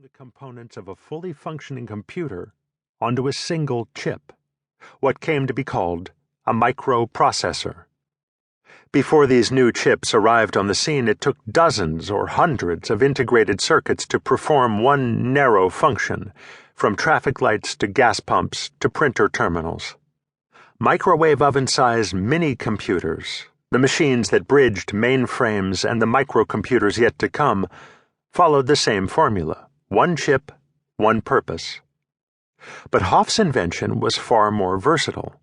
the components of a fully functioning computer onto a single chip, what came to be called a microprocessor. Before these new chips arrived on the scene, it took dozens or hundreds of integrated circuits to perform one narrow function, from traffic lights to gas pumps to printer terminals. Microwave oven-sized mini-computers, the machines that bridged mainframes and the microcomputers yet to come, followed the same formula: one chip, one purpose. But Hoff's invention was far more versatile.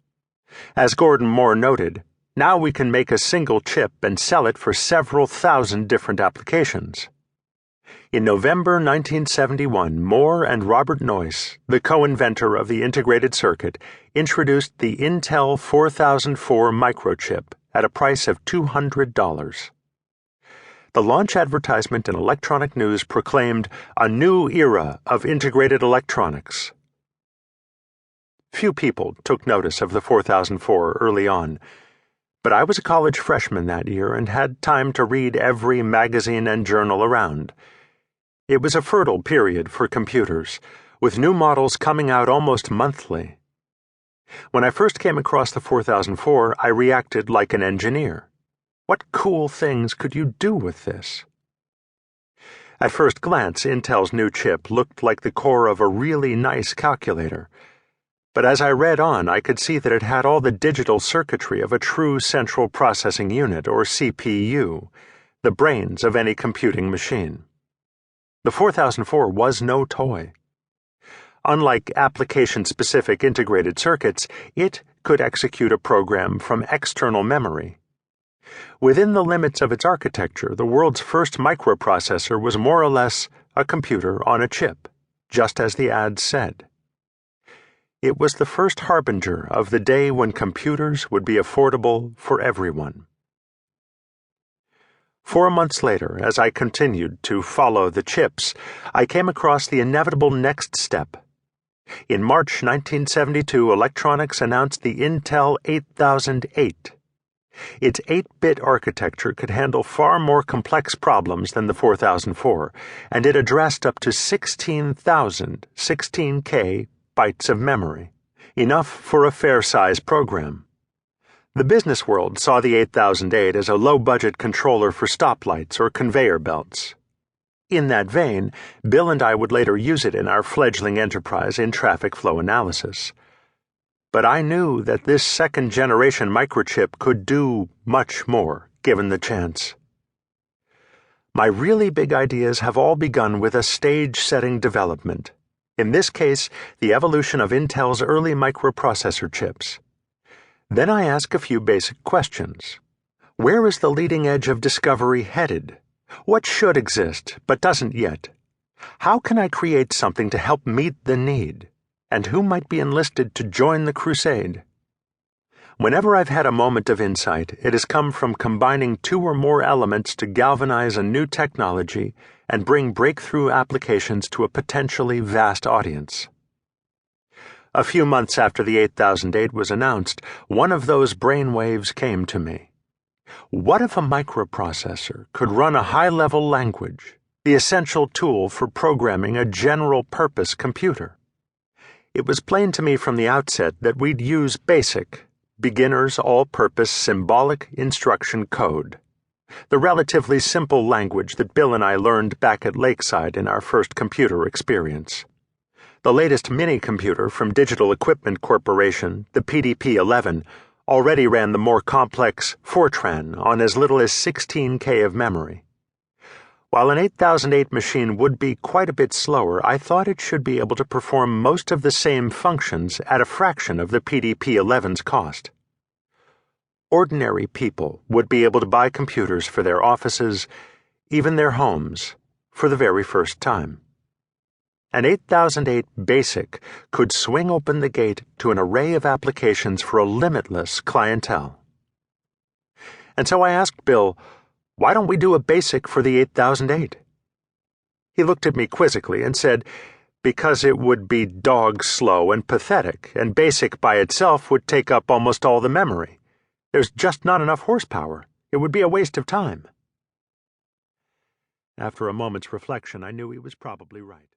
As Gordon Moore noted, now we can make a single chip and sell it for several thousand different applications. In November 1971, Moore and Robert Noyce, the co-inventor of the integrated circuit, introduced the Intel 4004 microchip at a price of $200. The launch advertisement in electronic news proclaimed a new era of integrated electronics. Few people took notice of the 4004 early on, but I was a college freshman that year and had time to read every magazine and journal around. It was a fertile period for computers, with new models coming out almost monthly. When I first came across the 4004, I reacted like an engineer. What cool things could you do with this? At first glance, Intel's new chip looked like the core of a really nice calculator. But as I read on, I could see that it had all the digital circuitry of a true central processing unit, or CPU, the brains of any computing machine. The 4004 was no toy. Unlike application-specific integrated circuits, it could execute a program from external memory. Within the limits of its architecture, the world's first microprocessor was more or less a computer on a chip, just as the ad said. It was the first harbinger of the day when computers would be affordable for everyone. 4 months later, as I continued to follow the chips, I came across the inevitable next step. In March 1972, electronics announced the Intel 8008. Its 8-bit architecture could handle far more complex problems than the 4004, and it addressed up to 16,000 16K bytes of memory, enough for a fair-sized program. The business world saw the 8008 as a low-budget controller for stoplights or conveyor belts. In that vein, Bill and I would later use it in our fledgling enterprise in traffic flow analysis. But I knew that this second-generation microchip could do much more, given the chance. My really big ideas have all begun with a stage-setting development. In this case, the evolution of Intel's early microprocessor chips. Then I ask a few basic questions. Where is the leading edge of discovery headed? What should exist, but doesn't yet? How can I create something to help meet the need? And who might be enlisted to join the crusade? Whenever I've had a moment of insight, it has come from combining 2 or more elements to galvanize a new technology and bring breakthrough applications to a potentially vast audience. A few months after the 8008 was announced, one of those brainwaves came to me. What if a microprocessor could run a high-level language, the essential tool for programming a general-purpose computer? It was plain to me from the outset that we'd use BASIC, beginner's all-purpose symbolic instruction code, the relatively simple language that Bill and I learned back at Lakeside in our first computer experience. The latest mini-computer from Digital Equipment Corporation, the PDP-11, already ran the more complex Fortran on as little as 16K of memory. While an 8008 machine would be quite a bit slower, I thought it should be able to perform most of the same functions at a fraction of the PDP-11's cost. Ordinary people would be able to buy computers for their offices, even their homes, for the very first time. An 8008 BASIC could swing open the gate to an array of applications for a limitless clientele. And so I asked Bill, why don't we do a BASIC for the 8008? He looked at me quizzically and said, because it would be dog-slow and pathetic, and BASIC by itself would take up almost all the memory. There's just not enough horsepower. It would be a waste of time. After a moment's reflection, I knew he was probably right.